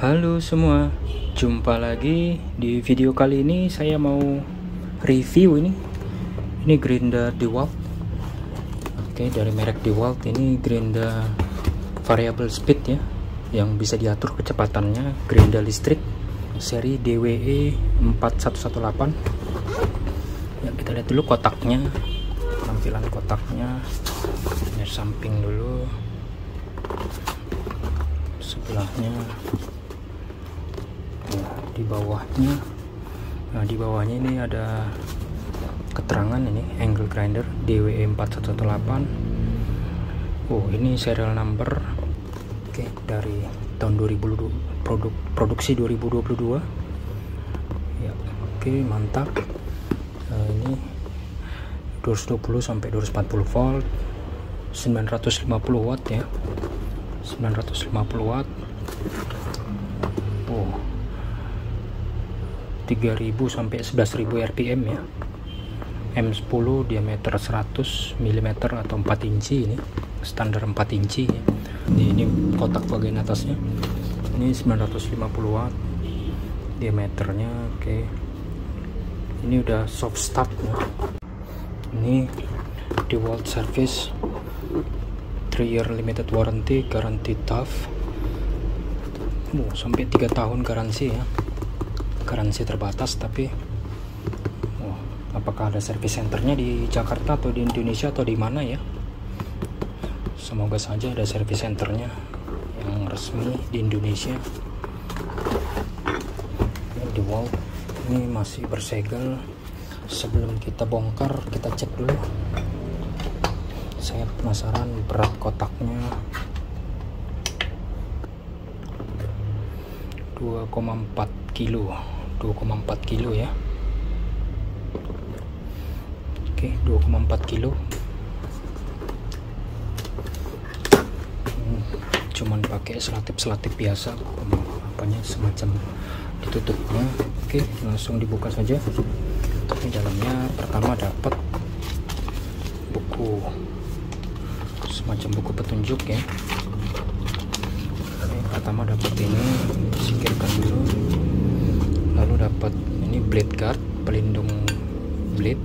Halo semua, jumpa lagi di video kali ini. Saya mau review ini grinder DeWalt. Oke, dari merek DeWalt. Ini grinder variable speed ya, yang bisa diatur kecepatannya. Grinder listrik seri DWE 4118. Ya, kita lihat dulu kotaknya, tampilan kotaknya. Dari samping dulu, sebelahnya. Di bawahnya, di bawahnya ini ada keterangan ini angle grinder DWE 4118. Ini serial number. Oke, dari tahun 2020, produksi 2022 ya. Oke, mantap. Ini 220 sampai 240 volt, 950 watt ya, 950 watt. 3000 sampai 11000 rpm ya. M10 diameter 100 mm atau 4 inci, ini standar 4 inci ya. Ini kotak bagian atasnya. Ini 950 watt diameternya. Oke. Ini udah soft start ya. Ini DeWalt service 3 year limited warranty, garansi tough. Sampai 3 tahun garansi ya. Garansi terbatas, tapi apakah ada service centernya di Jakarta atau di Indonesia atau di mana ya? Semoga saja ada service centernya yang resmi di Indonesia. DeWalt ini masih bersegel. Sebelum kita bongkar, kita cek dulu. Saya penasaran berat kotaknya. 2,4 kilo ya. Oke, 2,4 kilo. Cuman pakai selatip biasa, apanya semacam ditutupnya. Oke, langsung dibuka saja. Di dalamnya pertama dapat buku, semacam buku petunjuk ya. Pertama dapat ini, singkirkan dulu. Lalu dapat ini blade guard, pelindung blade,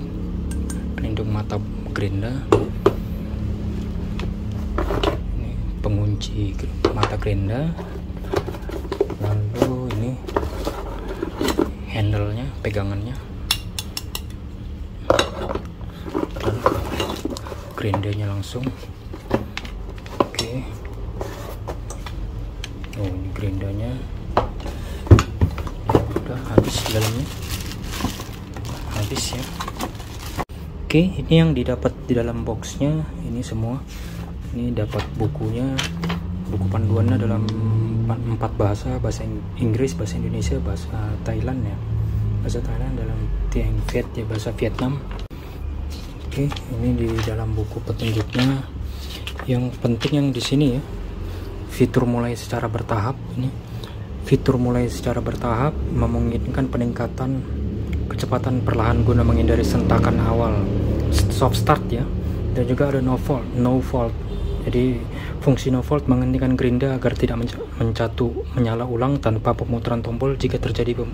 pelindung mata grinder. Ini pengunci mata grinder. Lalu ini handle-nya, pegangannya. Dan grindernya langsung. Oke. Ini grindernya udah habis di dalamnya, habis ya. Oke, ini yang didapat di dalam boxnya ini semua. Ini dapat bukunya, buku panduannya dalam 4 bahasa Inggris, bahasa Indonesia, bahasa Thailand ya, bahasa Thailand, dalam Tieng Viet ya, bahasa Vietnam. Oke, ini di dalam buku petunjuknya. Yang penting yang di sini ya, fitur mulai secara bertahap. Ini fitur mulai secara bertahap memungkinkan peningkatan kecepatan perlahan guna menghindari sentakan awal, soft start ya. Dan juga ada no fault. Jadi fungsi no fault menghentikan grinder agar tidak menyala ulang tanpa pemutaran tombol jika terjadi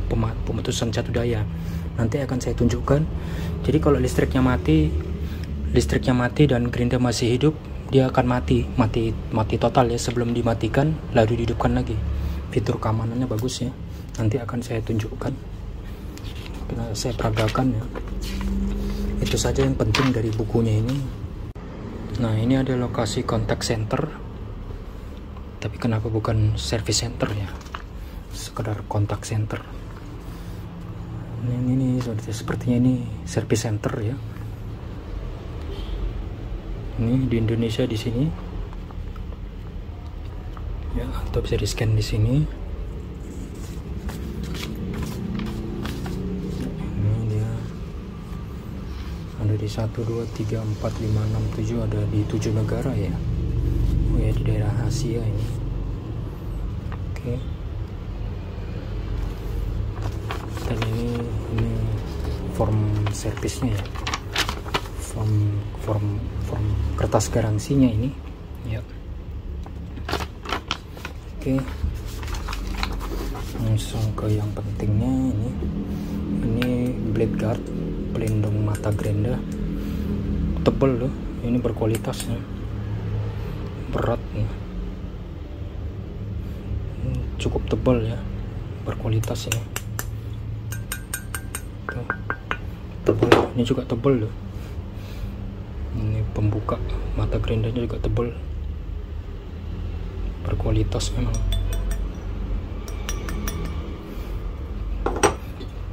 pemutusan satu daya. Nanti akan saya tunjukkan. Jadi kalau listriknya mati dan grinder masih hidup, dia akan mati total ya, sebelum dimatikan lalu dihidupkan lagi. Fitur keamanannya bagus ya, nanti akan saya tunjukkan, saya peragakan ya. Itu saja yang penting dari bukunya ini. Nah, ini ada lokasi contact center, tapi kenapa bukan service center ya, sekedar contact center. Ini sepertinya ini service center ya. Ini di Indonesia di sini ya, atau bisa di scan di sini. Ini dia ada di 1, 2, 3, 4, 5, 6, 7, ada di 7 negara ya. Ya, di daerah Asia ini. Oke. Dan ini form servisnya ya, form kertas garansinya ini ya. Oke. Langsung ke yang pentingnya, ini blade guard pelindung mata gerinda, tebel loh, ini berkualitas ya. Berat nih, cukup tebal ya, berkualitas ini. Tuh, tebal, ini juga tebal loh. Ini pembuka mata gerindanya juga tebal, berkualitas memang.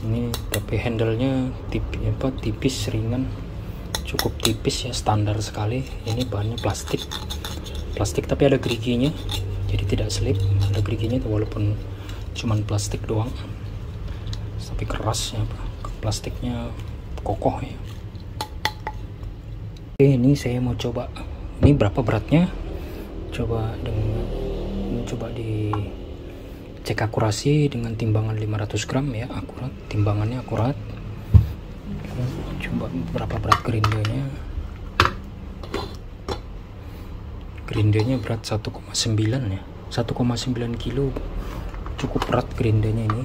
Ini tapi handle-nya tipis, ringan, cukup tipis ya, standar sekali. Ini bahannya plastik tapi ada geriginya, jadi tidak slip. Ada geriginya walaupun cuman plastik doang, tapi keras ya, plastiknya kokoh ya. Oke, ini saya mau coba, ini berapa beratnya, coba dicek akurasi dengan timbangan 500 gram ya, akurat, timbangannya akurat. Coba berapa berat gerindanya. Gerindanya berat 1,9 ya, 1,9 kilo, cukup berat gerindanya ini.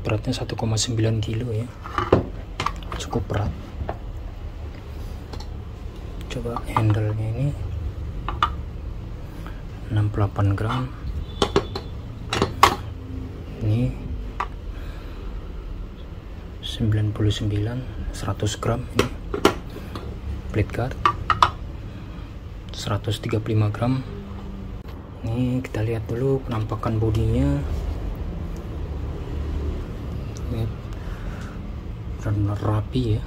Beratnya 1,9 kilo ya, cukup berat. Coba handle-nya ini 68 gram, ini 99, 100 gram ini. Blade guard 135 gram. Ini kita lihat dulu penampakan bodinya. Lihat, benar-benar rapi ya,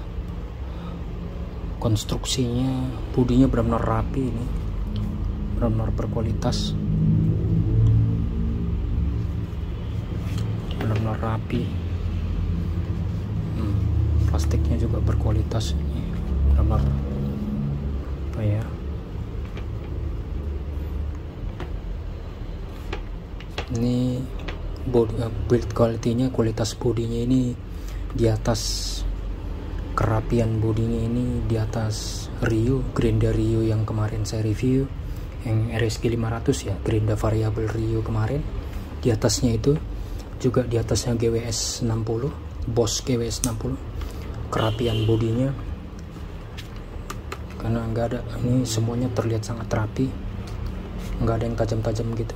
konstruksinya, bodinya benar-benar rapi ini, benar-benar berkualitas, benar-benar rapi. Plastiknya juga berkualitas ini, benar-benar apa ya, ini build quality-nya, kualitas bodinya ini di atas, kerapian bodinya ini di atas Rio, Gerinda Rio yang kemarin saya review, yang RSG 500 ya, Gerinda variabel Rio kemarin. Di atasnya itu juga, di atasnya GWS 60, Boss GWS 60. Kerapian bodinya, karena nggak ada, ini semuanya terlihat sangat rapi, nggak ada yang tajam-tajam gitu,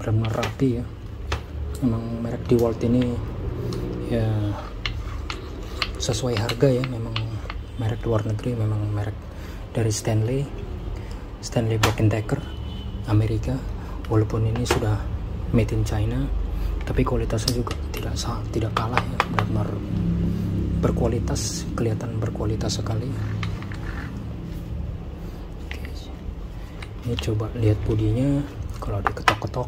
benar-benar rapi ya. Memang merek DeWalt ini ya sesuai harga ya, memang merek luar negeri, memang merek dari Stanley Black & Decker Amerika. Walaupun ini sudah made in China, tapi kualitasnya juga tidak kalah ya, benar-benar berkualitas, kelihatan berkualitas sekali. Oke. Ini coba lihat bodinya, kalau diketok-ketok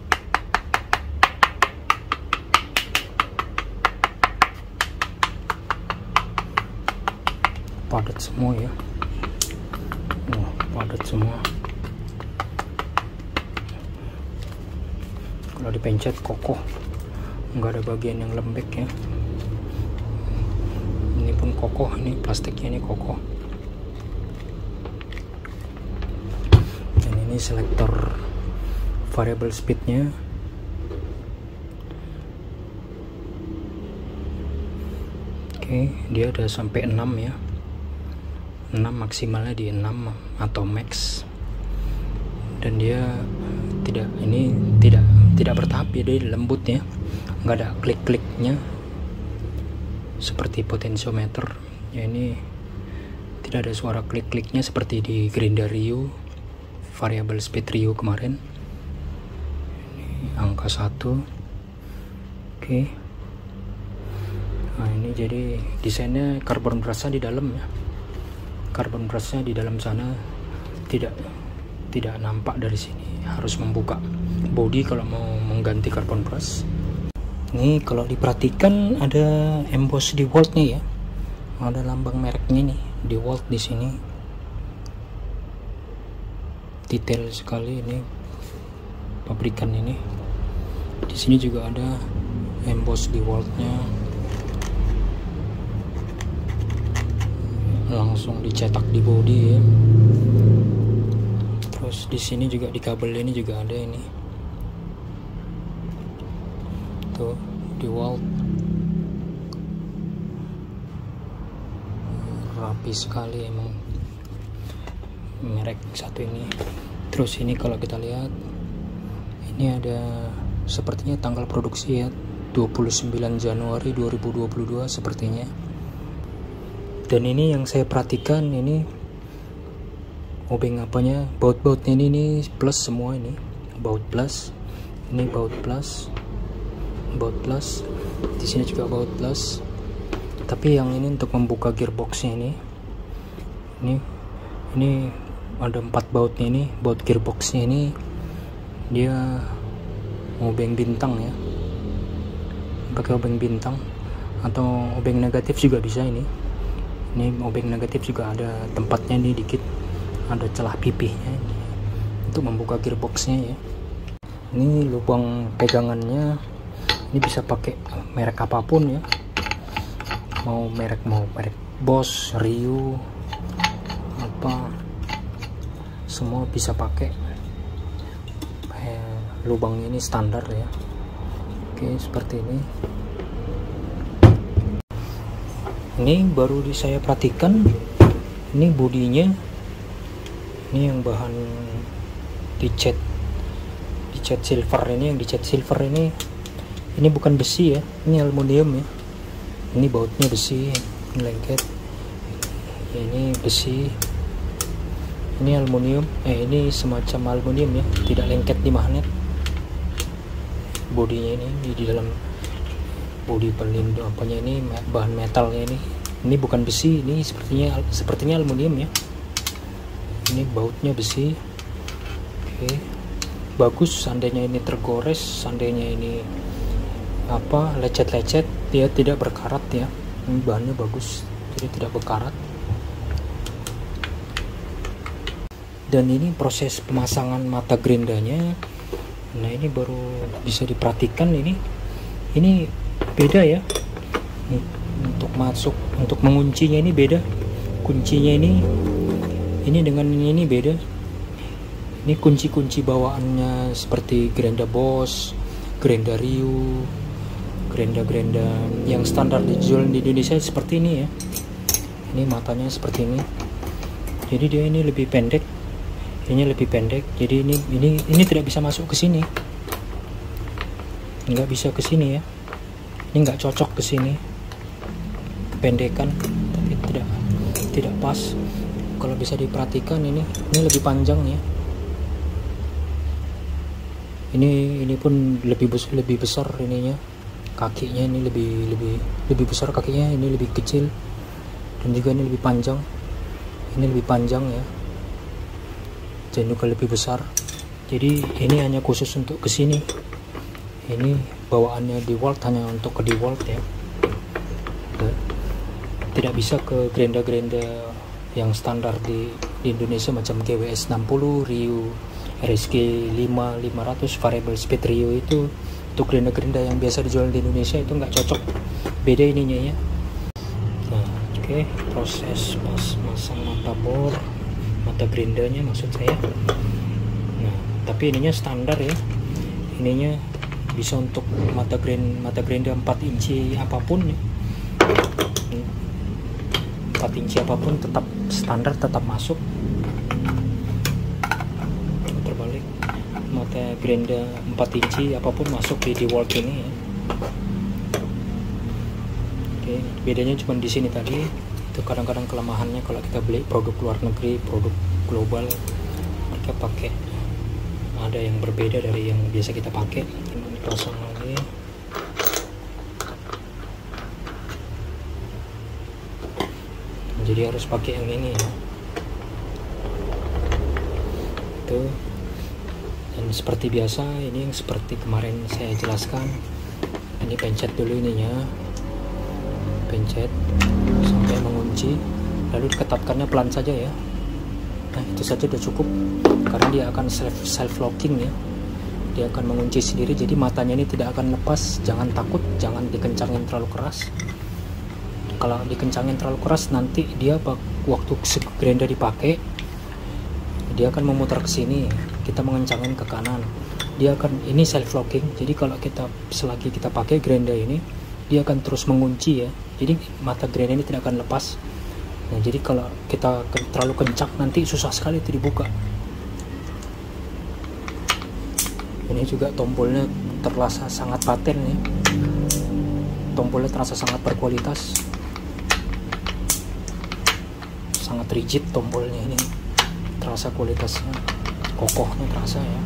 padat semua ya, padat semua. Kalau dipencet kokoh, nggak ada bagian yang lembek ya. Ini pun kokoh, ini plastiknya ini kokoh. Dan ini selektor variable speednya. Oke, dia ada sampai 6 ya, 6 maksimalnya di 6 atau max. Dan dia tidak bertahap ya, dia lembut ya, nggak ada klik-kliknya seperti potensiometer ya. Ini tidak ada suara klik-kliknya seperti di Gerinda Rio variable speed Rio kemarin. Ini angka 1. Oke. Nah, ini jadi desainnya carbon brush-nya di dalam ya, carbon brush-nya di dalam sana, tidak nampak dari sini, harus membuka body kalau mau mengganti carbon brush. Ini kalau diperhatikan ada emboss DeWalt-nya ya, ada lambang mereknya nih, DeWalt di sini. Detail sekali ini pabrikan ini. Di sini juga ada emboss DeWalt-nya, langsung dicetak di body ya. Terus di sini juga di kabel ini juga ada ini tuh, di wall rapi sekali emang merek satu ini. Terus ini kalau kita lihat ini ada sepertinya tanggal produksi ya, 29 Januari 2022 sepertinya. Dan ini yang saya perhatikan, ini obeng apanya, baut-bautnya ini plus semua, ini baut plus, ini baut plus, baut plus, di sini juga baut plus. Tapi yang ini untuk membuka gearboxnya ini ada 4 bautnya, ini baut gearboxnya ini dia obeng bintang ya, pakai obeng bintang atau obeng negatif juga bisa. Ini obeng negatif juga ada tempatnya nih, dikit ada celah pipihnya untuk membuka gearboxnya ya. Ini lubang pegangannya ini bisa pakai merek apapun ya, mau merek Bosch, Ryu, apa semua bisa pakai. Lubang ini standar ya. Oke, seperti ini. Ini baru saya perhatikan, ini bodinya ini yang bahan dicat silver, ini yang dicat silver ini bukan besi ya, ini aluminium ya. Ini bautnya besi, ini lengket, ini besi, ini aluminium, ini semacam aluminium ya, tidak lengket di magnet. Bodinya ini di dalam bodi pelindung apanya ini bahan metalnya ini bukan besi, ini sepertinya aluminium ya. Ini bautnya besi. Oke, bagus. Seandainya ini tergores, seandainya ini apa lecet-lecet, dia tidak berkarat ya. Ini bahannya bagus, jadi tidak berkarat. Dan ini proses pemasangan mata gerendanya, nah ini baru bisa diperhatikan, ini beda ya. Untuk masuk, untuk menguncinya ini beda, kuncinya ini dengan ini beda. Ini kunci-kunci bawaannya seperti gerenda Bosch, gerenda Ryu, gerenda yang standar dijual di Indonesia seperti ini ya. Ini matanya seperti ini, jadi dia ini lebih pendek, ini lebih pendek, jadi ini tidak bisa masuk ke sini, nggak bisa ke sini ya. Ini nggak cocok ke sini, kependekan, tapi tidak pas. Kalau bisa diperhatikan ini lebih panjang ya. Ini pun lebih besar ininya, kakinya ini lebih besar kakinya, ini lebih kecil, dan juga ini lebih panjang. Ini lebih panjang ya, dan juga lebih besar. Jadi ini hanya khusus untuk ke sini. Ini bawaannya DeWalt, hanya untuk ke DeWalt ya. Tidak bisa ke gerenda-gerenda yang standar di Indonesia macam GWS 60, Ryu, RSG 500 variable speed Ryu. Itu untuk gerenda-gerenda yang biasa dijual di Indonesia itu nggak cocok, beda ininya ya. Nah, oke, proses masang mata gerendanya maksud saya. Nah, tapi ininya standar ya, ininya bisa untuk mata gerenda 4 inci apapun ya. 4 inci apapun tetap standar, tetap masuk. Terbalik, mata gerenda 4 inci apapun masuk di DeWalt ini ya. Oke, bedanya cuma di sini tadi. Itu kadang-kadang kelemahannya kalau kita beli produk luar negeri, produk global, mereka pakai ada yang berbeda dari yang biasa kita pakai. Pasang lagi. Jadi harus pakai yang ini ya. Itu. Dan seperti biasa, ini yang seperti kemarin saya jelaskan. Ini pencet dulu ininya, pencet sampai mengunci, lalu diketatkannya pelan saja ya. Nah, itu saja udah cukup, karena dia akan self locking ya. Dia akan mengunci sendiri, jadi matanya ini tidak akan lepas. Jangan takut, jangan dikencangin terlalu keras. Kalau dikencangin terlalu keras nanti dia waktu grinder dipakai dia akan memutar ke sini, kita mengencangin ke kanan, dia akan, ini self locking, jadi kalau kita selagi kita pakai grinder ini dia akan terus mengunci ya, jadi mata grinder ini tidak akan lepas. Nah, jadi kalau kita terlalu kencang nanti susah sekali itu dibuka. Ini juga tombolnya terasa sangat paten ya, tombolnya terasa sangat berkualitas, sangat rigid tombolnya ini, terasa kualitasnya, kokohnya terasa ya.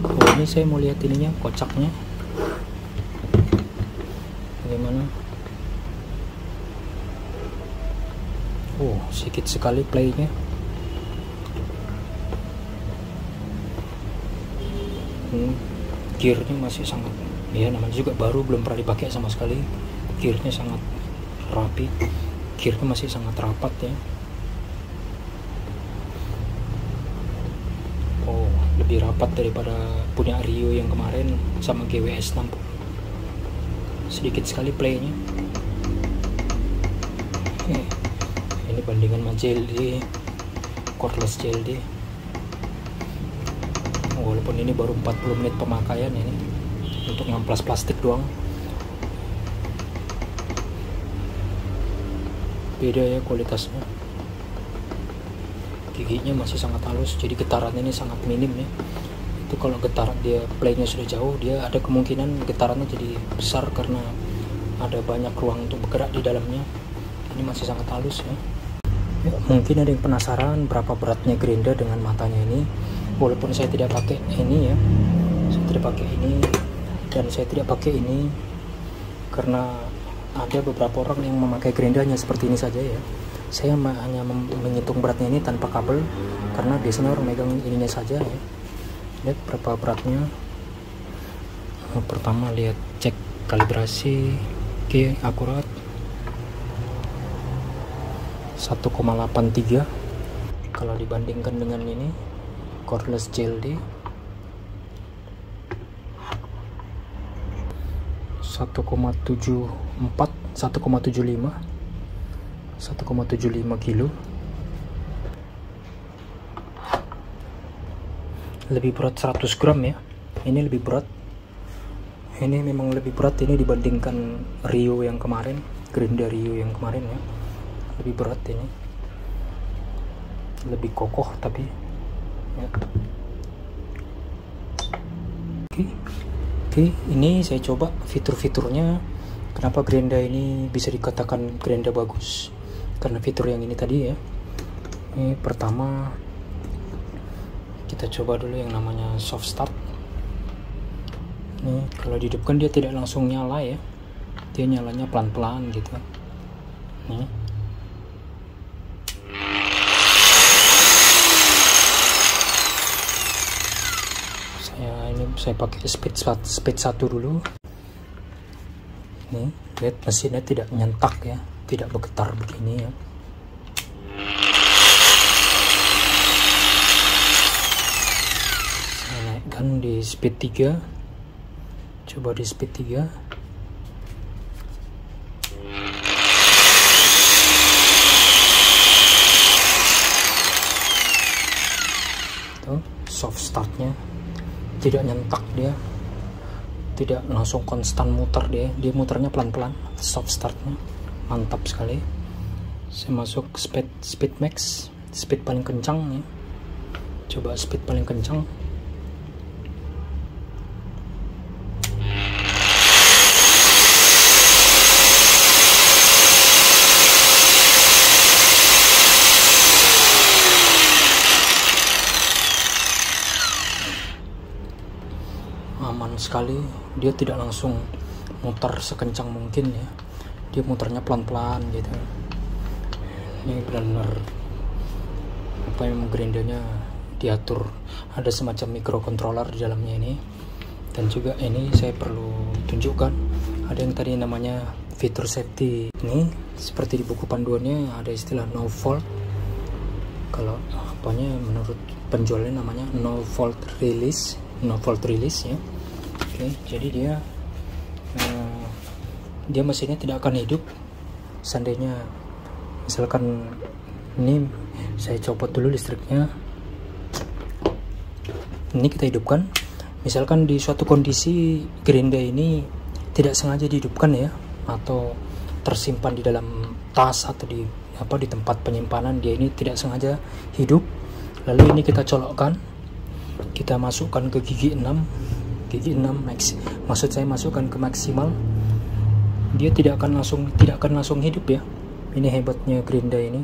Oh, ini saya mau lihat ininya, kocaknya bagaimana. Oh, sedikit sekali playnya. Gearnya masih sangat, ya namanya juga baru, belum pernah dipakai sama sekali. Gearnya sangat rapi, gearnya masih sangat rapat ya. Oh, lebih rapat daripada punya Rio yang kemarin sama GWS 60. Sedikit sekali playnya. Ini bandingan sama JLD, cordless JLD. Walaupun ini baru 40 menit pemakaian ini untuk ngamplas plastik doang. Beda ya kualitasnya. Giginya masih sangat halus, jadi getarannya ini sangat minim ya. Itu kalau getaran dia playnya sudah jauh, dia ada kemungkinan getarannya jadi besar karena ada banyak ruang untuk bergerak di dalamnya. Ini masih sangat halus ya. Mungkin ada yang penasaran berapa beratnya grinder dengan matanya ini. Walaupun saya tidak pakai ini ya, saya tidak pakai ini dan saya tidak pakai ini karena ada beberapa orang yang memakai grindernya seperti ini saja ya. Saya hanya menghitung beratnya ini tanpa kabel karena biasanya orang megang ininya saja ya. Lihat berapa beratnya. Pertama lihat cek kalibrasi, oke, akurat 1,83. Kalau dibandingkan dengan ini cordless JLD 1,75 kilo, lebih berat 100 gram ya. Ini lebih berat, ini memang lebih berat ini dibandingkan Rio yang kemarin, grinder Rio yang kemarin ya. Lebih berat ini, lebih kokoh tapi ya. Oke, ini saya coba fitur-fiturnya. Kenapa grinder ini bisa dikatakan grinder bagus? Karena fitur yang ini tadi ya. Ini pertama kita coba dulu yang namanya soft start. Nih, kalau dihidupkan dia tidak langsung nyala ya. Dia nyalanya pelan-pelan gitu. Nih. Saya pakai speed 1 dulu. Nih, lihat mesinnya tidak nyentak ya, tidak bergetar begini ya. Saya naikkan di speed 3. Coba di speed 3. Tuh, soft startnya tidak nyentak, dia tidak langsung konstan muter, dia muternya pelan-pelan. Soft startnya mantap sekali. Saya masuk speed max, speed paling kencang ya. Coba speed paling kencang. Aman sekali, dia tidak langsung muter sekencang mungkin ya, dia muternya pelan-pelan gitu. Ini benar-benar apa yang grindernya diatur, ada semacam microcontroller di dalamnya ini. Dan juga ini saya perlu tunjukkan, ada yang tadi namanya fitur safety. Ini seperti di buku panduannya ada istilah no fault. Kalau apanya menurut penjualnya namanya no fault release ya. Oke, jadi dia dia mesinnya tidak akan hidup. Seandainya misalkan ini saya copot dulu listriknya, ini kita hidupkan. Misalkan di suatu kondisi gerinda ini tidak sengaja dihidupkan ya, atau tersimpan di dalam tas atau di tempat penyimpanan, dia ini tidak sengaja hidup. Lalu ini kita colokkan, kita masukkan ke gigi 6 max, maksud saya masukkan ke maksimal, dia tidak akan langsung hidup ya. Ini hebatnya gerinda ini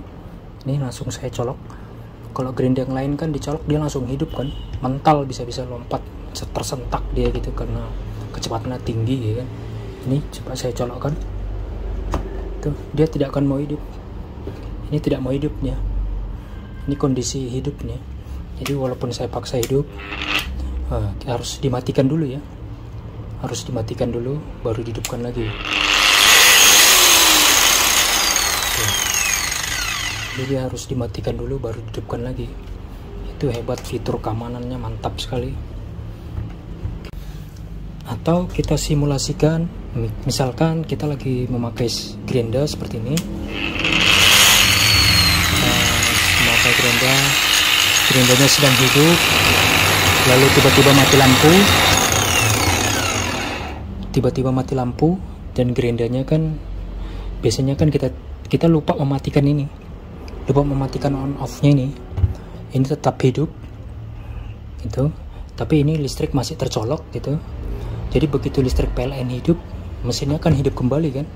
langsung saya colok. Kalau gerinda yang lain kan dicolok dia langsung hidup kan, mental, bisa-bisa lompat, tersentak dia gitu karena kecepatannya tinggi ya kan. Ini coba saya colokkan, tuh dia tidak akan mau hidup. Ini tidak mau hidupnya, ini kondisi hidupnya. Jadi walaupun saya paksa hidup, harus dimatikan dulu ya, harus dimatikan dulu baru dihidupkan lagi. Jadi harus dimatikan dulu baru dihidupkan lagi. Itu hebat, fitur keamanannya mantap sekali. Atau kita simulasikan, misalkan kita lagi memakai gerinda seperti ini, memakai gerindanya sedang hidup, lalu tiba-tiba mati lampu, dan gerindanya kan biasanya kan kita lupa mematikan ini, lupa mematikan on off-nya ini tetap hidup gitu, tapi ini listrik masih tercolok gitu. Jadi begitu listrik PLN hidup, mesinnya kan hidup kembali kan.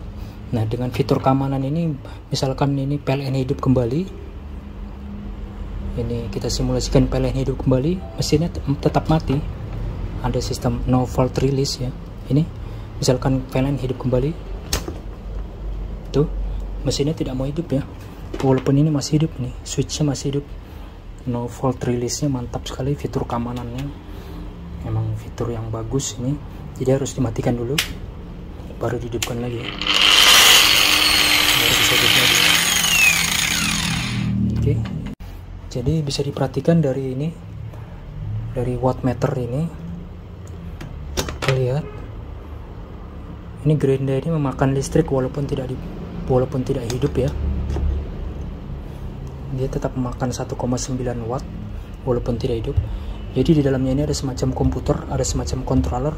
Nah, dengan fitur keamanan ini, misalkan ini PLN hidup kembali, ini kita simulasikan PLN hidup kembali, mesinnya tetap mati. Ada sistem no fault release ya. Ini misalkan PLN hidup kembali, tuh mesinnya tidak mau hidup ya, walaupun ini masih hidup nih, switchnya masih hidup. No fault release nya mantap sekali, fitur keamanannya memang fitur yang bagus ini. Jadi harus dimatikan dulu baru dihidupkan lagi, baru bisa hidup lagi. Oke, jadi bisa diperhatikan dari ini, dari wattmeter ini, lihat ini gerinda ini memakan listrik walaupun tidak hidup ya. Dia tetap memakan 1,9 watt walaupun tidak hidup. Jadi di dalamnya ini ada semacam komputer, ada semacam controller.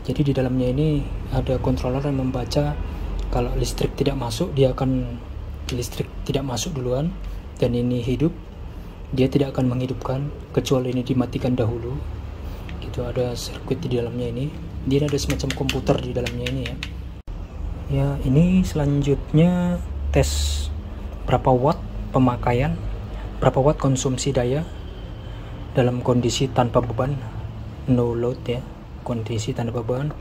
Jadi di dalamnya ini ada controller yang membaca kalau listrik tidak masuk, listrik tidak masuk duluan, dan ini hidup, dia tidak akan menghidupkan kecuali ini dimatikan dahulu. Gitu, ada sirkuit di dalamnya ini. Dia ada semacam komputer di dalamnya ini ya. Ya, ini selanjutnya tes berapa watt pemakaian, berapa watt konsumsi daya dalam kondisi tanpa beban, no load ya, kondisi tanpa beban.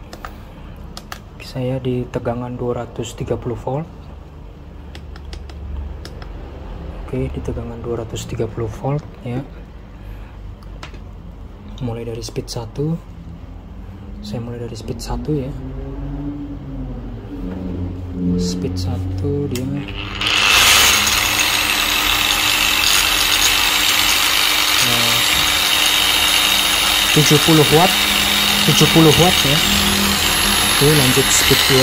Saya di tegangan 230 volt. Oke, di tegangan 230 volt ya. Mulai dari speed 1. Saya mulai dari speed 1 ya. Speed 1 dia 70 watt ya. Oke, lanjut speed 2.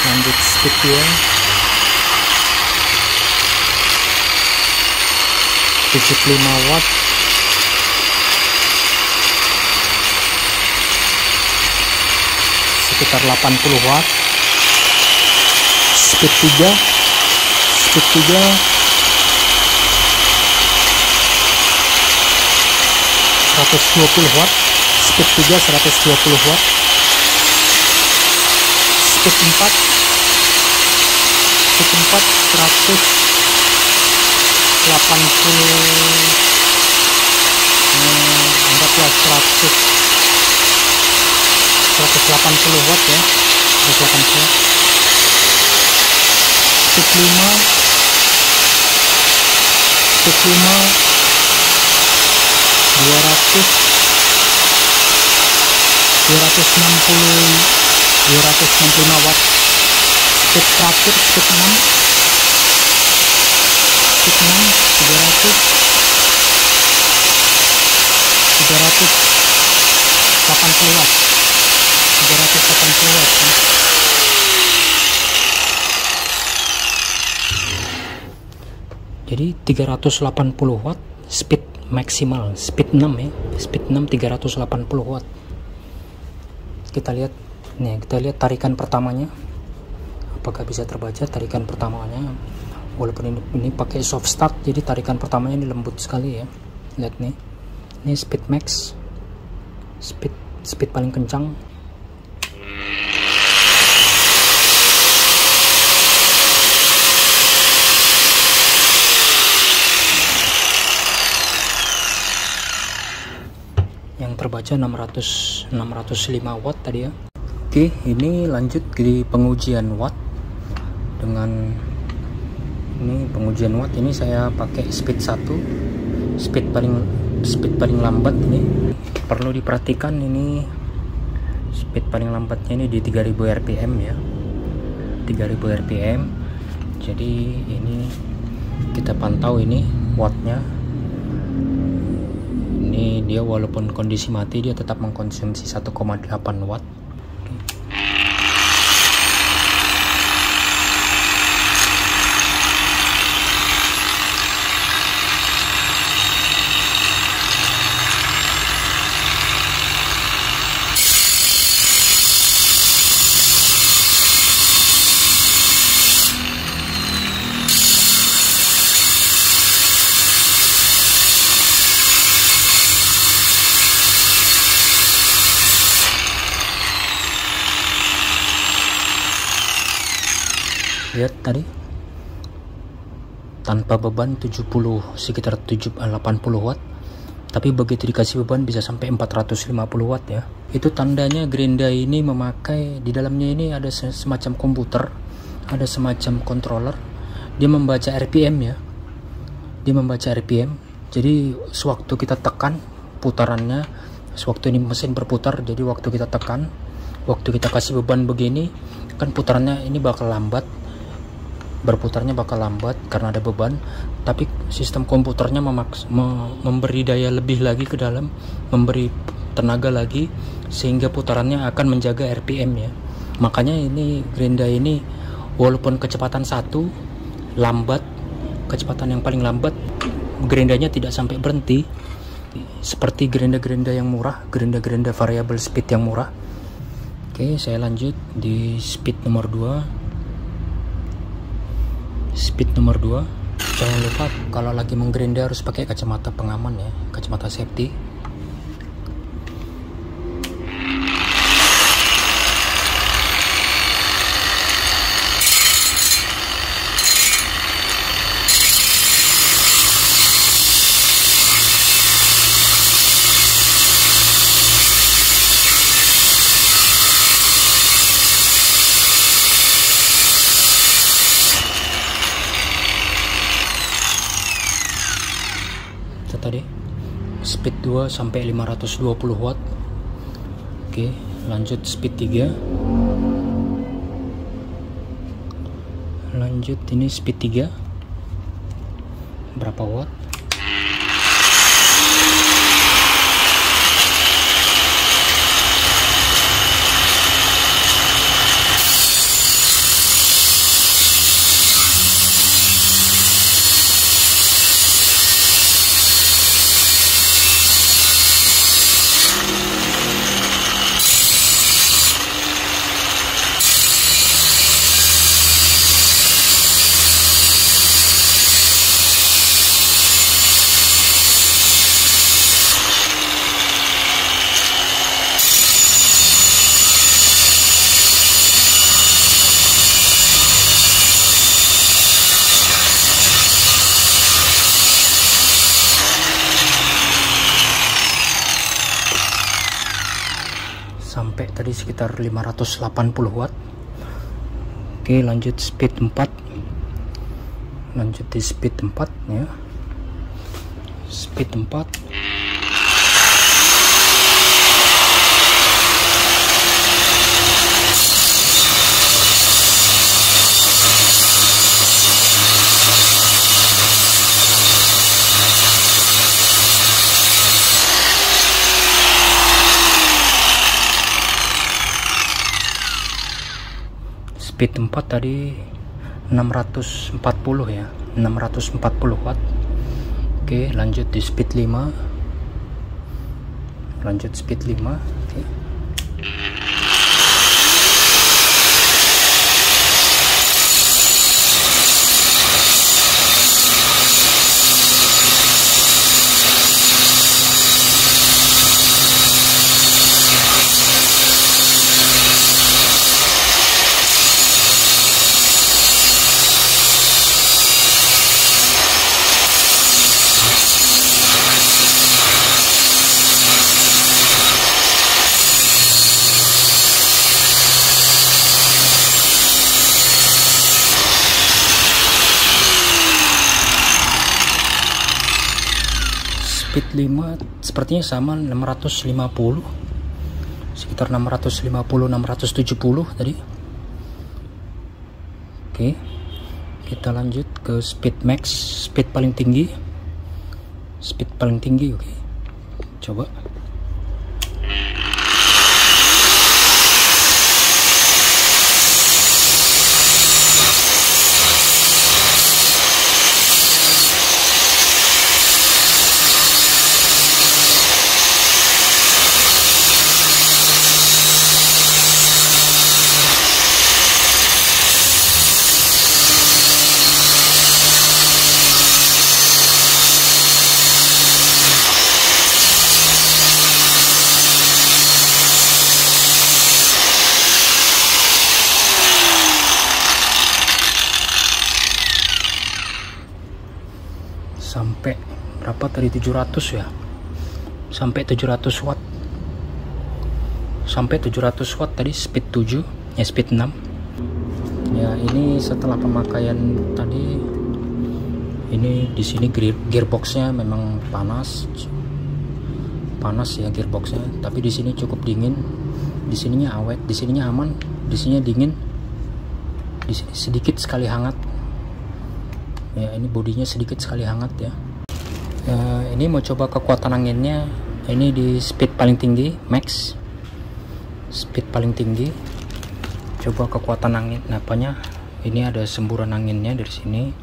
Lanjut speed 2. 75 watt. Sekitar 80 watt. Speed 3. Speed 3 120 watt. Speed 3 120 watt. Speed 4 anggaplah 180 watt ya, 180. Speed 5 265 watt. Speed terakhir speed 6 380 watt. 380 watt ya. Jadi 380 watt speed maksimal, speed 6 ya, speed 6 380 watt. Kita lihat nih, kita lihat tarikan pertamanya apakah bisa terbaca. Tarikan pertamanya walaupun ini pakai soft start, jadi tarikan pertamanya ini lembut sekali ya. Lihat nih, ini speed max, speed paling kencang. Yang terbaca 605 watt tadi ya. Oke, ini lanjut di pengujian watt. Dengan ini pengujian watt, ini saya pakai speed 1, speed paling lambat. Ini perlu diperhatikan, ini speed paling lambatnya ini di 3000 rpm ya, 3000 rpm. Jadi ini kita pantau ini wattnya. Ini dia walaupun kondisi mati dia tetap mengkonsumsi 1,8 watt. Lihat tadi tanpa beban 70 sekitar 80 watt, tapi begitu dikasih beban bisa sampai 450 watt ya. Itu tandanya Grenda ini memakai, di dalamnya ini ada semacam komputer, ada semacam controller. Dia membaca RPM ya, dia membaca RPM. Jadi sewaktu kita tekan putarannya, sewaktu ini mesin berputar, jadi waktu kita tekan, waktu kita kasih beban begini kan putarannya ini bakal lambat, berputarnya bakal lambat karena ada beban, tapi sistem komputernya memberi daya lebih lagi ke dalam, memberi tenaga lagi sehingga putarannya akan menjaga RPM ya. Makanya ini Grenda ini walaupun kecepatan 1 lambat, kecepatan yang paling lambat, Grendanya tidak sampai berhenti seperti Grenda-Grenda yang murah, Grenda-Grenda variable speed yang murah. Oke, saya lanjut di speed nomor 2. Speed nomor 2, jangan lupa kalau lagi menggrenda harus pakai kacamata pengaman ya, kacamata safety. Tadi speed 2 sampai 520 watt. Oke, lanjut speed 3. Lanjut ini speed 3. Berapa watt? Sampai tadi sekitar 580 watt. Oke, lanjut speed 4. Lanjut di speed 4 ya. Speed 4. speed 4 tadi 640 ya, 640 watt. Oke, lanjut di speed 5. Lanjut speed 5. Oke. Speed 5 sepertinya sama 650, sekitar 650-670 tadi. Oke, kita lanjut ke speed max, speed paling tinggi. Oke, coba. Sampai berapa tadi, 700 ya, sampai 700 watt, sampai 700 watt tadi speed 7 ya, speed 6 ya. Ini setelah pemakaian tadi, ini di sini gearboxnya memang panas ya gearboxnya, tapi di sini cukup dingin, di sininya awet, di sininya aman, di sininya dingin, di sini sedikit sekali hangat ya. Ini bodinya sedikit sekali hangat ya. Ini mau coba kekuatan anginnya. Ini di speed paling tinggi, max, speed paling tinggi. Coba kekuatan angin apanya. Ini ada semburan anginnya dari sini.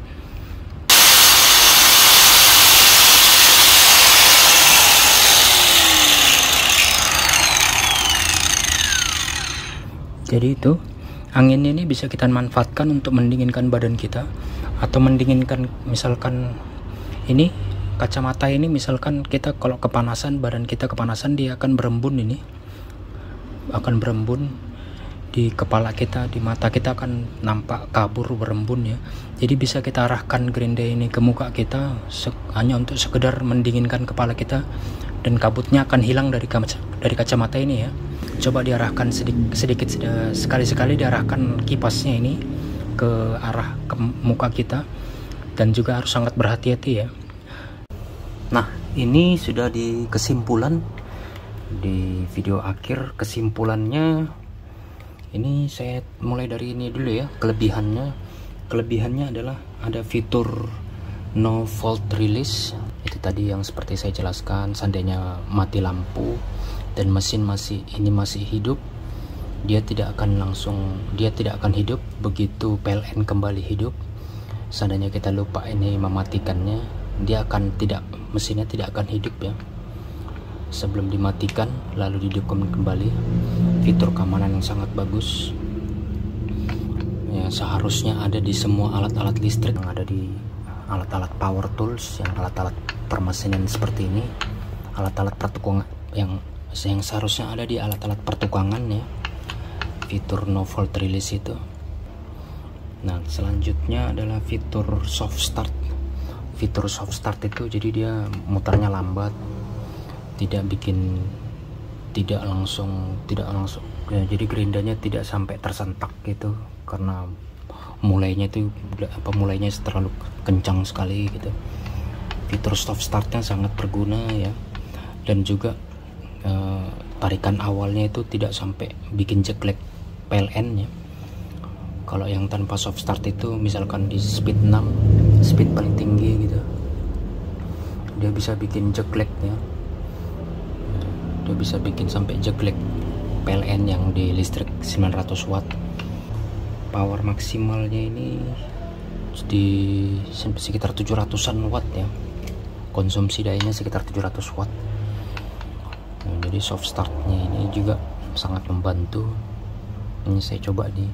Jadi itu anginnya ini bisa kita manfaatkan untuk mendinginkan badan kita, atau mendinginkan, misalkan ini kacamata ini, misalkan kita kalau kepanasan, badan kita kepanasan, dia akan berembun, ini akan berembun di kepala kita, di mata kita akan nampak kabur berembun ya. Jadi bisa kita arahkan gerinda ini ke muka kita hanya untuk sekedar mendinginkan kepala kita, dan kabutnya akan hilang dari kacamata ini ya. Coba diarahkan sedikit sekali-sekali, diarahkan kipasnya ini ke arah ke muka kita, dan juga harus sangat berhati-hati ya. Nah, ini sudah di kesimpulan di video akhir. Kesimpulannya ini saya mulai dari ini dulu ya. Kelebihannya adalah ada fitur no fault release. Itu tadi yang seperti saya jelaskan, seandainya mati lampu dan mesin masih hidup, dia tidak akan hidup begitu PLN kembali hidup. Seandainya kita lupa ini mematikannya, mesinnya tidak akan hidup ya sebelum dimatikan lalu dihidupkan kembali. Fitur keamanan yang sangat bagus ya, seharusnya ada di semua alat-alat listrik yang ada di alat-alat power tools, yang alat-alat permesinan seperti ini, alat-alat pertukangan yang seharusnya ada di alat-alat pertukangan ya, fitur no fault release itu. Nah, selanjutnya adalah fitur soft start. Fitur soft start itu jadi dia mutarnya lambat, tidak langsung ya, jadi gerindanya tidak sampai tersentak gitu, karena mulainya terlalu kencang sekali gitu. Fitur soft startnya sangat berguna ya, dan juga tarikan awalnya itu tidak sampai bikin jelek PLN ya. Kalau yang tanpa soft start itu, misalkan di speed 6, speed paling tinggi gitu, dia bisa bikin jelek ya, dia bisa bikin sampai jelek PLN yang di listrik 900 watt. power maksimalnya ini di sekitar 700-an watt ya, konsumsi dayanya sekitar 700 watt. Nah, jadi soft startnya ini juga sangat membantu. Ini saya coba ini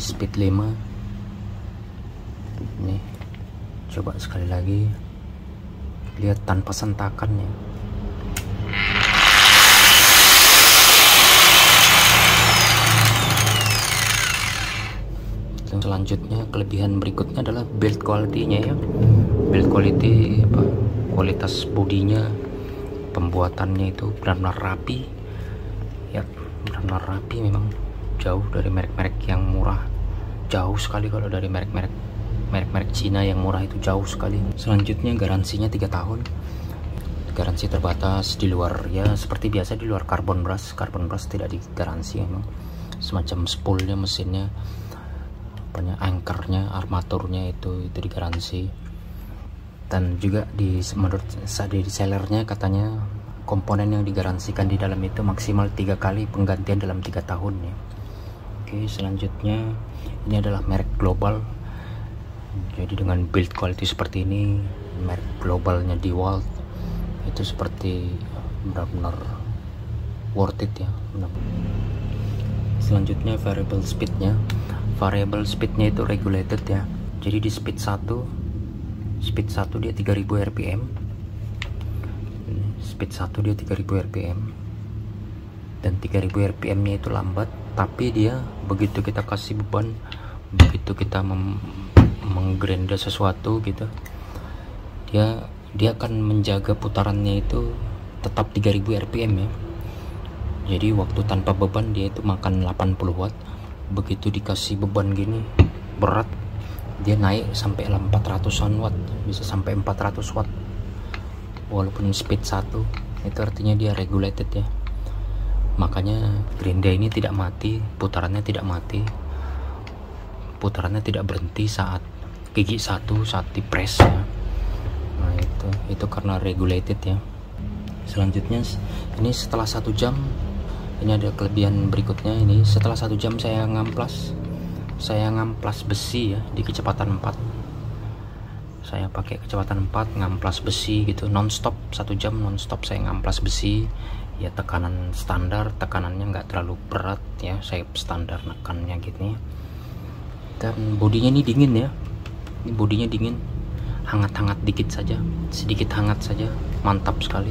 speed 5. Ini coba sekali lagi, lihat tanpa sentakannya. Selanjutnya kelebihan berikutnya adalah build quality-nya ya. Build quality kualitas bodinya, pembuatannya itu benar-benar rapi ya, benar-benar rapi. Memang jauh dari merek-merek yang murah, jauh sekali. Kalau dari merek-merek Cina yang murah itu jauh sekali. Selanjutnya garansinya 3 tahun, garansi terbatas. Di luar ya seperti biasa, di luar carbon brush tidak digaransi. Memang semacam spoolnya, mesinnya, anchornya, armaturnya itu digaransi. Dan juga menurut di sellernya katanya komponen yang digaransikan di dalam itu maksimal 3 kali penggantian dalam 3 tahun ya. Oke, selanjutnya ini adalah merek global. Jadi dengan build quality seperti ini, merek globalnya DeWalt, itu seperti benar-benar worth it ya. Selanjutnya variable speednya. Variable speednya itu regulated ya. Jadi di speed 1 dia 3000 rpm. Speed 1 dia 3000 rpm. Dan 3000 rpm nya itu lambat, tapi dia begitu kita kasih beban, begitu kita menggrenda sesuatu gitu, dia akan menjaga putarannya itu tetap 3000 rpm ya. Jadi waktu tanpa beban dia itu makan 80 watt. Begitu dikasih beban gini berat, dia naik sampai 400-an watt, bisa sampai 400 watt walaupun speed 1. Itu artinya dia regulated ya. Makanya gerinda ini tidak mati, putarannya tidak mati, putarannya tidak berhenti saat gigi 1 saat di press ya. Nah itu karena regulated ya. Selanjutnya ini setelah 1 jam, ini ada kelebihan berikutnya. Ini setelah 1 jam saya ngamplas besi ya di kecepatan 4. Saya pakai kecepatan 4 ngamplas besi gitu nonstop. 1 jam nonstop saya ngamplas besi ya. Tekanan standar, tekanannya nggak terlalu berat ya, saya standar nekannya gitu ya. Dan bodinya ini dingin ya, ini bodinya dingin, hangat-hangat dikit saja, sedikit hangat saja, mantap sekali.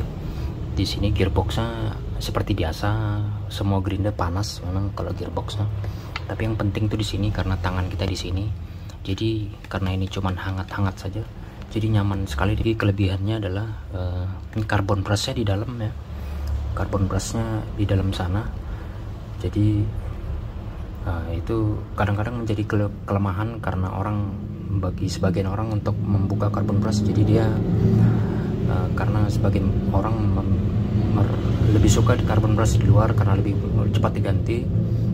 Di sini gearboxnya seperti biasa, semua gerinda panas memang kalau gearboxnya. Tapi yang penting tuh di sini karena tangan kita di sini. Jadi karena ini cuman hangat-hangat saja, jadi nyaman sekali. Jadi kelebihannya adalah ini carbon brushnya di dalam ya, carbon brushnya di dalam sana. Jadi itu kadang-kadang menjadi kelemahan karena bagi sebagian orang untuk membuka carbon brush. Jadi dia karena sebagian orang lebih suka di carbon brush di luar karena lebih cepat diganti.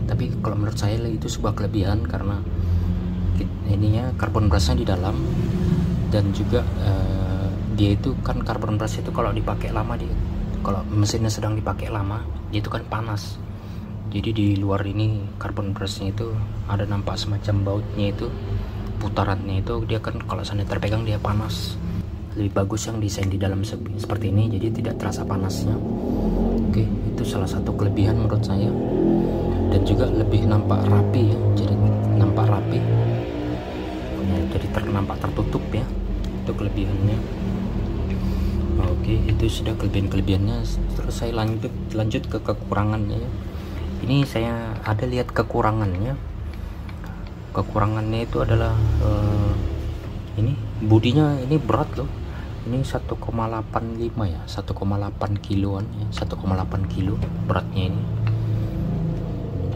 Tapi kalau menurut saya itu sebuah kelebihan karena ininya carbon brushnya di dalam. Dan juga dia itu kan carbon brush itu kalau dipakai lama, kalau mesinnya sedang dipakai lama, dia itu kan panas. Jadi di luar ini carbon brushnya itu ada nampak semacam bautnya itu, putarannya itu dia kan kalau sana terpegang dia panas. Lebih bagus yang desain di dalam seperti ini, jadi tidak terasa panasnya. Oke, itu salah satu kelebihan menurut saya. Dan juga lebih nampak rapi ya, jadi nampak rapi ya, jadi nampak tertutup ya. Itu kelebihannya. Oke, itu sudah kelebihannya. Terus saya lanjut ke kekurangannya ya. Ini saya ada lihat kekurangannya. Kekurangannya itu adalah ini bodinya ini berat loh. Ini 1,85 ya, 1,8 kiloan ya, 1,8 kilo beratnya ini.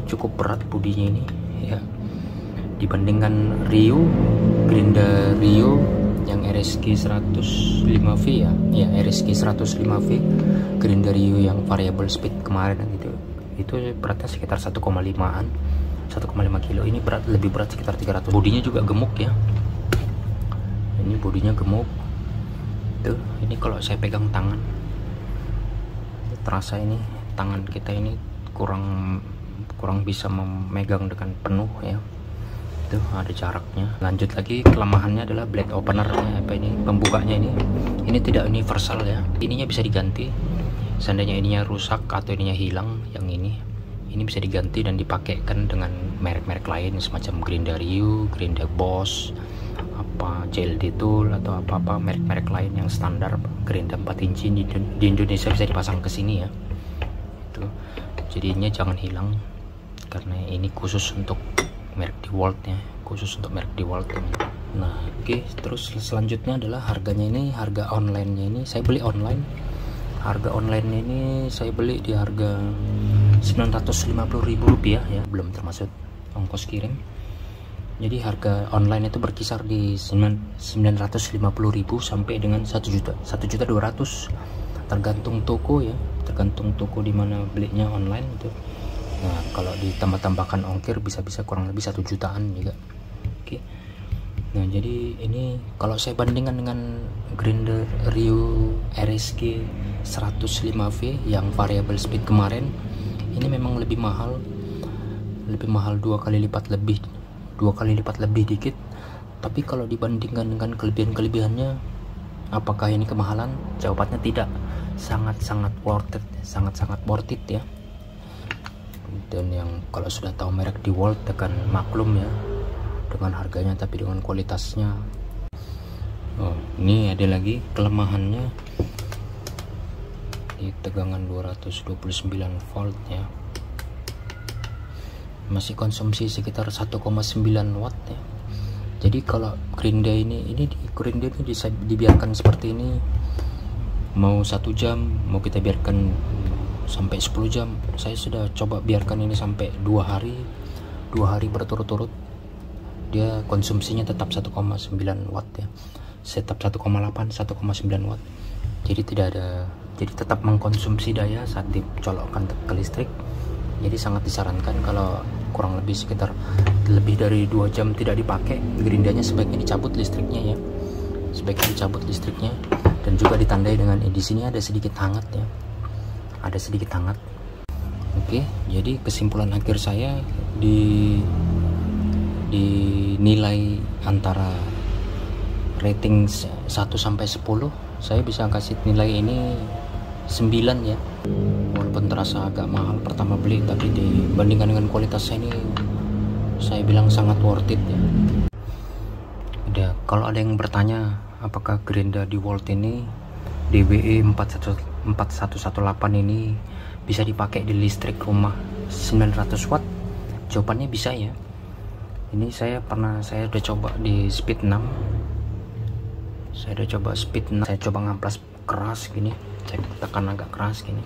Cukup berat bodinya ini ya. Dibandingkan gerinda Rio yang RSG 105V ya, RSG 105V, gerinda Rio yang variable speed kemarin itu beratnya sekitar 1,5an, 1,5 kilo. Ini lebih berat sekitar 300. Bodinya juga gemuk ya. Ini bodinya gemuk. Tuh, ini kalau saya pegang tangan terasa ini tangan kita ini kurang bisa memegang dengan penuh ya. Tuh ada jaraknya. Lanjut lagi, kelemahannya adalah blade openernya, apa ini, pembukanya ini tidak universal ya. Ininya bisa diganti. Seandainya ininya rusak atau ininya hilang, yang ini bisa diganti dan dipakaikan dengan merek-merek lain semacam Gerinda Rio, Gerinda Boss, apa JLD Tool atau apa merek-merek lain yang standar Gerinda 4 inci di Indonesia bisa dipasang ke sini ya. Itu. Jadinya jangan hilang karena ini khusus untuk merek DeWalt ya, khusus untuk merek DeWalt teman. Nah, oke, terus selanjutnya adalah harganya. Ini harga online-nya ini saya beli online. Harga online-nya ini saya beli di harga Rp950.000 ya, belum termasuk ongkos kirim. Jadi harga online itu berkisar di 950.000 sampai dengan 1.200.000, tergantung toko ya, tergantung toko di mana belinya online itu. Nah, kalau ditambah-tambahkan ongkir bisa-bisa kurang lebih 1 jutaan juga. Oke. Nah, jadi ini kalau saya bandingkan dengan Gerinda Rio RSG 105V yang variable speed kemarin, ini memang lebih mahal 2 kali lipat lebih dikit. Tapi kalau dibandingkan dengan kelebihan-kelebihannya, apakah ini kemahalan? Jawabannya tidak. Sangat-sangat worth it ya. Dan yang kalau sudah tahu merek DeWalt akan maklum ya dengan harganya, tapi dengan kualitasnya. Oh, ini ada lagi kelemahannya di tegangan 229 volt ya, masih konsumsi sekitar 1,9 watt ya. Jadi kalau Gerinda ini bisa dibiarkan seperti ini mau 1 jam, mau kita biarkan sampai 10 jam. Saya sudah coba biarkan ini sampai 2 hari berturut-turut, dia konsumsinya tetap 1,9 watt ya, tetap 1,9 watt. Jadi tetap mengkonsumsi daya saat dicolokkan ke listrik. Jadi sangat disarankan kalau kurang lebih sekitar lebih dari 2 jam tidak dipakai, Gerindanya sebaiknya dicabut listriknya ya, dan juga ditandai dengan di sini ada sedikit hangat ya, Oke, jadi kesimpulan akhir saya di nilai antara rating 1 sampai 10, saya bisa kasih nilai ini 9 ya. Walaupun terasa agak mahal pertama beli, tapi dibandingkan dengan kualitasnya ini saya bilang sangat worth it ya. Udah, kalau ada yang bertanya apakah Gerinda DeWalt ini DWE 4118 ini bisa dipakai di listrik rumah 900 watt? Jawabannya bisa ya. Ini saya udah coba di speed 6. Saya coba ngamplas keras gini, saya tekan agak keras gini,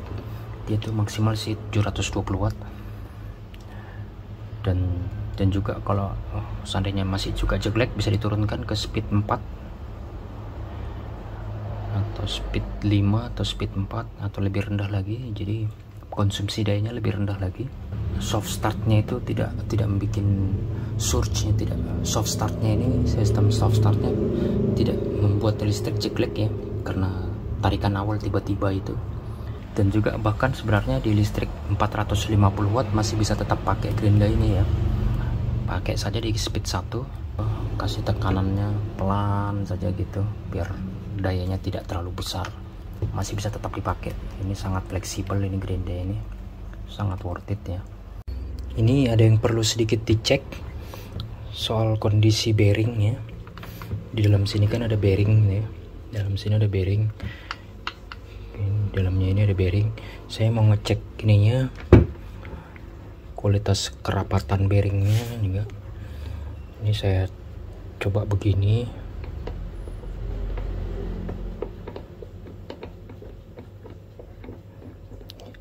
dia tuh maksimal sih 720 watt. Dan juga kalau seandainya masih juga jelek, bisa diturunkan ke speed 4 atau speed 5 atau speed 4 atau lebih rendah lagi. Jadi konsumsi dayanya lebih rendah lagi. Soft startnya itu tidak membuat surge-nya, tidak. Soft startnya ini, sistem soft startnya tidak membuat listrik jelek ya, karena tarikan awal tiba-tiba itu. Dan juga bahkan sebenarnya di listrik 450 watt masih bisa tetap pakai Gerinda ini ya. Pakai saja di speed 1, kasih tekanannya pelan saja gitu biar dayanya tidak terlalu besar, masih bisa tetap dipakai. Ini sangat fleksibel ini Gerinda ini, sangat worth it ya. Ini ada yang perlu sedikit dicek soal kondisi bearing ya. Di dalam sini kan ada bearing ya, dalamnya ini ada bearing. Saya mau ngecek ininya, kualitas kerapatan bearingnya juga. Ini saya coba begini,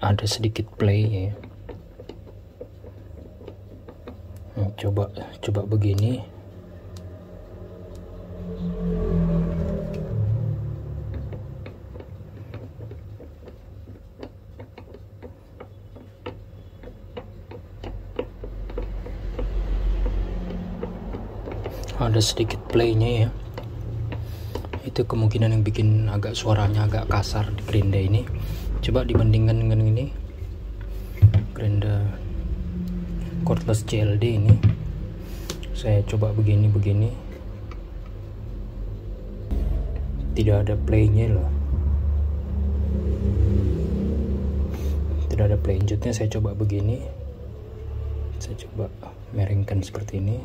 ada sedikit play ya. Nah, coba begini. Ada sedikit playnya ya. Itu kemungkinan yang bikin suaranya agak kasar di Gerinda ini. Coba dibandingkan dengan ini, Gerinda cordless JLD ini. Saya coba begini, tidak ada playnya loh, tidak ada play. Lanjutnya saya coba begini, saya coba miringkan seperti ini.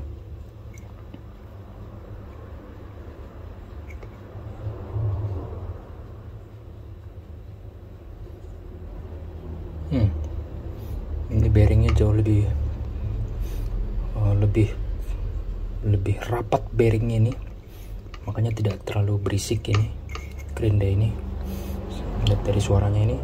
Ini bearingnya jauh lebih rapat bearingnya ini, makanya tidak terlalu berisik ini gerinda ini. Lihat dari suaranya ini.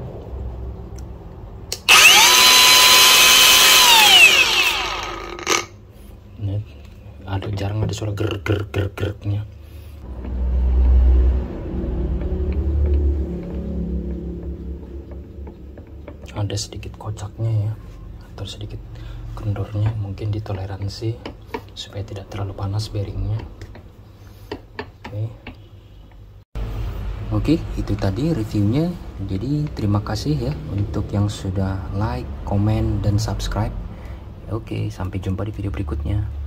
Jarang ada suara gereknya. Ada sedikit kocaknya ya, atau sedikit kendornya, mungkin ditoleransi supaya tidak terlalu panas bearingnya. Oke, itu tadi reviewnya. Jadi terima kasih ya untuk yang sudah like, komen, dan subscribe. Oke, sampai jumpa di video berikutnya.